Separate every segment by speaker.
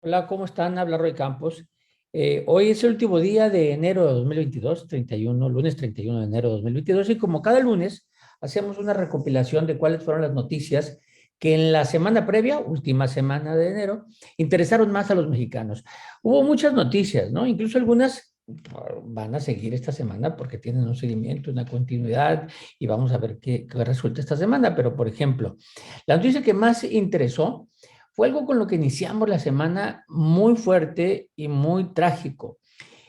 Speaker 1: Hola, ¿cómo están? Habla Roy Campos. Hoy es el último día de enero de 2022, 31, lunes 31 de enero de 2022, y como cada lunes hacemos una recopilación de cuáles fueron las noticias que en la semana previa, última semana de enero, interesaron más a los mexicanos. Hubo muchas noticias, ¿no? Incluso algunas van a seguir esta semana porque tienen un seguimiento, una continuidad, y vamos a ver qué resulta esta semana. Pero, por ejemplo, la noticia que más interesó fue algo con lo que iniciamos la semana muy fuerte y muy trágico.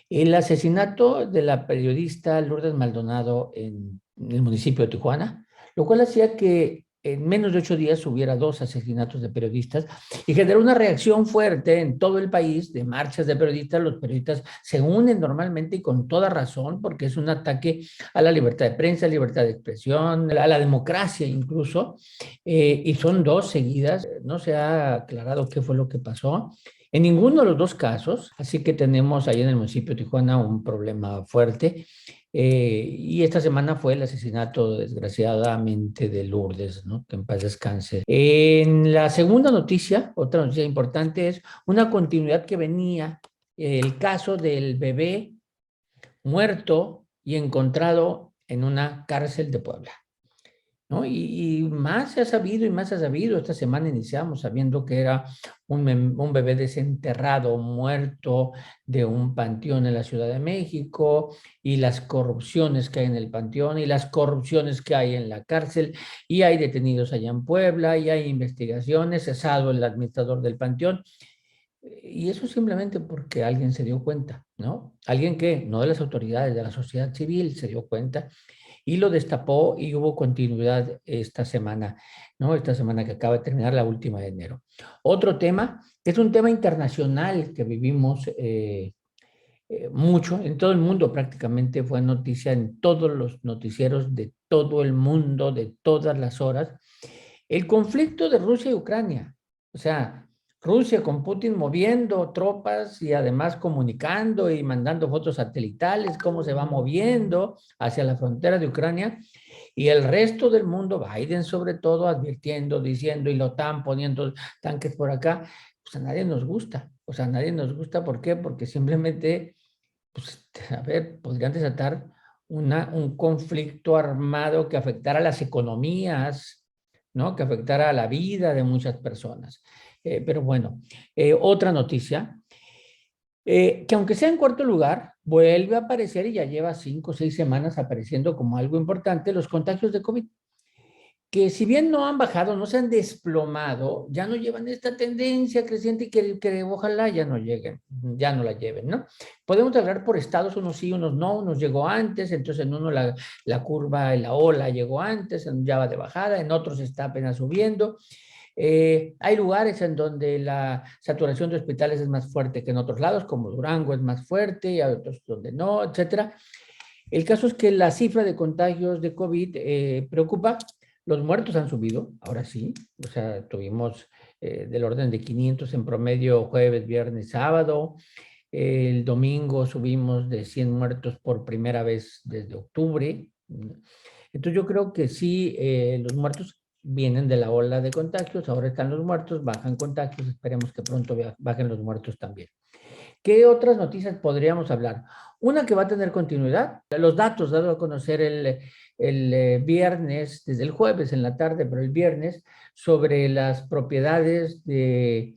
Speaker 1: El asesinato de la periodista Lourdes Maldonado en el municipio de Tijuana, lo cual hacía que en menos de 8 días hubiera dos asesinatos de periodistas y generó una reacción fuerte en todo el país de marchas de periodistas. Los periodistas se unen normalmente y con toda razón porque es un ataque a la libertad de prensa, libertad de expresión, a la democracia incluso, y son dos seguidas. No se ha aclarado qué fue lo que pasó en ninguno de los dos casos, así que tenemos ahí en el municipio de Tijuana un problema fuerte. Y esta semana fue el asesinato, desgraciadamente, de Lourdes, ¿no? Que en paz descanse. En la segunda noticia, otra noticia importante es una continuidad que venía, el caso del bebé muerto y encontrado en una cárcel de Puebla. ¿No? Y más se ha sabido y más se ha sabido. Esta semana iniciamos sabiendo que era un bebé desenterrado, muerto de un panteón en la Ciudad de México, y las corrupciones que hay en el panteón y las corrupciones que hay en la cárcel, y hay detenidos allá en Puebla, y hay investigaciones, cesado el administrador del panteón. Y eso simplemente porque alguien se dio cuenta, ¿no? Alguien que, no de las autoridades, de la sociedad civil, se dio cuenta y lo destapó, y hubo continuidad esta semana, ¿no? Esta semana que acaba de terminar, la última de enero. Otro tema, que es un tema internacional que vivimos mucho, en todo el mundo prácticamente, fue noticia en todos los noticieros de todo el mundo, de todas las horas, el conflicto de Rusia y Ucrania. O sea, Rusia con Putin moviendo tropas y además comunicando y mandando fotos satelitales, cómo se va moviendo hacia la frontera de Ucrania, y el resto del mundo, Biden sobre todo, advirtiendo, diciendo, y la OTAN poniendo tanques por acá. Pues a nadie nos gusta. O sea, a nadie nos gusta. ¿Por qué? Porque simplemente, pues, a ver, podrían desatar un conflicto armado que afectara a las economías, ¿no? Que afectara a la vida de muchas personas. Pero bueno, otra noticia, que aunque sea en cuarto lugar, vuelve a aparecer, y ya lleva 5 o 6 semanas apareciendo como algo importante, los contagios de COVID, que si bien no han bajado, no se han desplomado, ya no llevan esta tendencia creciente, y que ojalá ya no lleguen, ya no la lleven, ¿no? Podemos hablar por estados, unos sí, unos no, unos llegó antes, entonces en uno la curva, la ola llegó antes, ya va de bajada, en otros está apenas subiendo. Hay lugares en donde la saturación de hospitales es más fuerte que en otros lados, como Durango es más fuerte, y hay otros donde no, etcétera. El caso es que la cifra de contagios de COVID preocupa. Los muertos han subido, ahora sí. O sea, tuvimos del orden de 500 en promedio jueves, viernes, sábado. El domingo subimos de 100 muertos por primera vez desde octubre. Entonces yo creo que sí, los muertos vienen de la ola de contagios. Ahora están los muertos, bajan contagios. Esperemos que pronto bajen los muertos también. ¿Qué otras noticias podríamos hablar? Una que va a tener continuidad, los datos dados a conocer el viernes, desde el jueves en la tarde, pero el viernes, sobre las propiedades de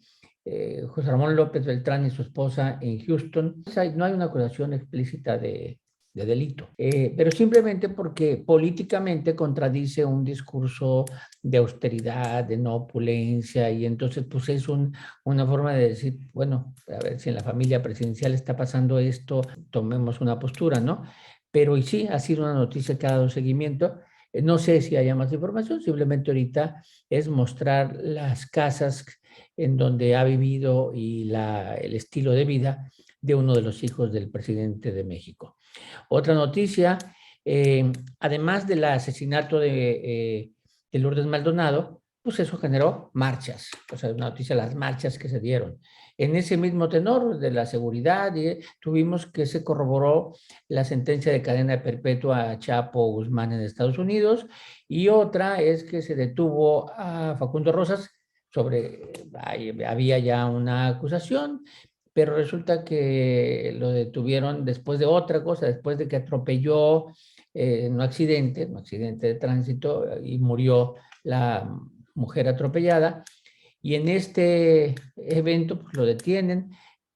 Speaker 1: José Ramón López Beltrán y su esposa en Houston. No hay una acusación explícita de delito, pero simplemente porque políticamente contradice un discurso de austeridad, de no opulencia, y entonces pues es una forma de decir, bueno, a ver si en la familia presidencial está pasando esto, tomemos una postura, ¿no? Pero y sí, ha sido una noticia que ha dado seguimiento. No sé si haya más información, simplemente ahorita es mostrar las casas en donde ha vivido y el estilo de vida de uno de los hijos del presidente de México. Otra noticia, eh, además del asesinato de Lourdes Maldonado, pues eso generó marchas, o sea, una noticia, las marchas que se dieron. En ese mismo tenor de la seguridad, tuvimos que se corroboró la sentencia de cadena perpetua a Chapo Guzmán en Estados Unidos, y otra es que se detuvo a Facundo Rosas, había ya una acusación, pero resulta que lo detuvieron después de otra cosa, después de que atropelló, no accidente de tránsito, y murió la mujer atropellada. Y en este evento pues, lo detienen,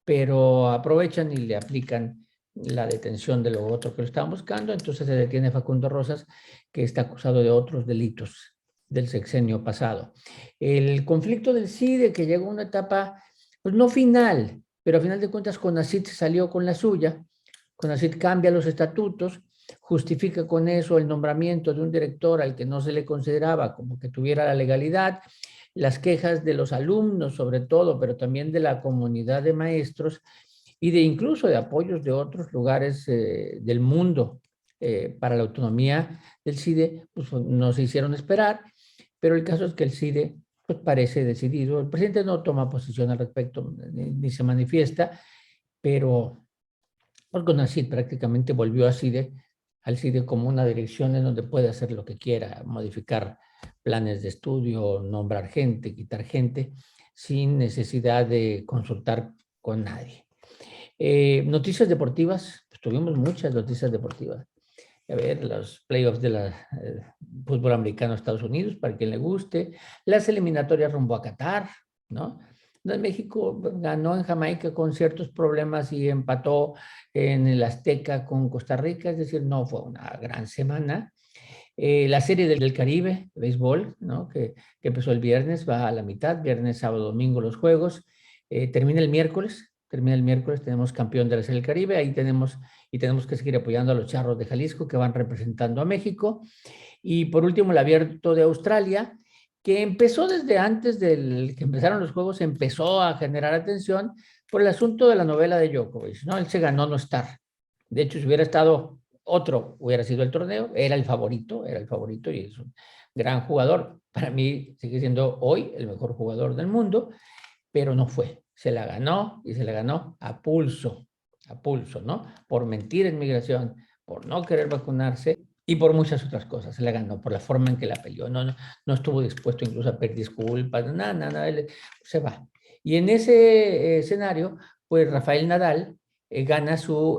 Speaker 1: pero aprovechan y le aplican la detención de lo otro que lo estaban buscando. Entonces se detiene Facundo Rosas, que está acusado de otros delitos del sexenio pasado. El conflicto del CIDE, que llegó a una etapa, pues no final, pero a final de cuentas CONACYT salió con la suya. CONACYT cambia los estatutos, justifica con eso el nombramiento de un director al que no se le consideraba como que tuviera la legalidad, las quejas de los alumnos sobre todo, pero también de la comunidad de maestros y de incluso de apoyos de otros lugares del mundo para la autonomía del CIDE, pues no se hicieron esperar, pero el caso es que el CIDE pues, parece decidido. El presidente no toma posición al respecto ni se manifiesta, pero CONACYT prácticamente volvió al CIDE como una dirección en donde puede hacer lo que quiera, modificar planes de estudio, nombrar gente, quitar gente, sin necesidad de consultar con nadie. Noticias deportivas, pues tuvimos muchas noticias deportivas. A ver, los playoffs de la fútbol americano de Estados Unidos, para quien le guste, las eliminatorias rumbo a Qatar, ¿no? México ganó en Jamaica con ciertos problemas y empató en el Azteca con Costa Rica, es decir, no fue una gran semana. La serie del Caribe, de béisbol, ¿no? Que empezó el viernes, va a la mitad, viernes, sábado, domingo los juegos, termina el miércoles, tenemos campeón de la serie del Caribe, ahí tenemos que seguir apoyando a los Charros de Jalisco que van representando a México. Y por último, el Abierto de Australia, que empezó desde antes del que empezaron los juegos, empezó a generar atención por el asunto de la novela de Djokovic, ¿no? Él se ganó no estar. De hecho, si hubiera estado otro, hubiera sido el torneo, era el favorito y es un gran jugador. Para mí sigue siendo hoy el mejor jugador del mundo, pero no fue. Se la ganó y se la ganó a pulso, ¿no? Por mentir en migración, por no querer vacunarse y por muchas otras cosas. Se la ganó por la forma en que la peleó. No estuvo dispuesto incluso a pedir disculpas, nada, él se va. Y en ese escenario, pues Rafael Nadal gana su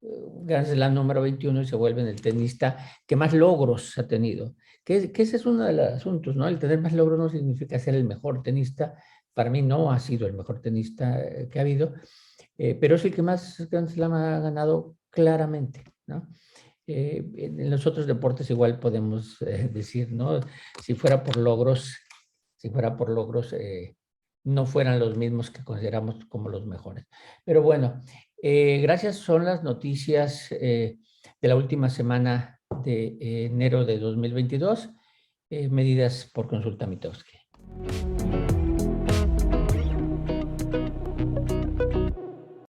Speaker 1: Grand Slam número 21 y se vuelve en el tenista que más logros ha tenido. Que ese es uno de los asuntos, ¿no? El tener más logros no significa ser el mejor tenista. Para mí no ha sido el mejor tenista que ha habido, pero es el que más Grand Slam ha ganado claramente, ¿no? En los otros deportes igual podemos decir, ¿no? Si fuera por logros, si fuera por logros, no fueran los mismos que consideramos como los mejores. Pero bueno, gracias, son las noticias de la última semana de enero de 2022, medidas por consulta Mitowski.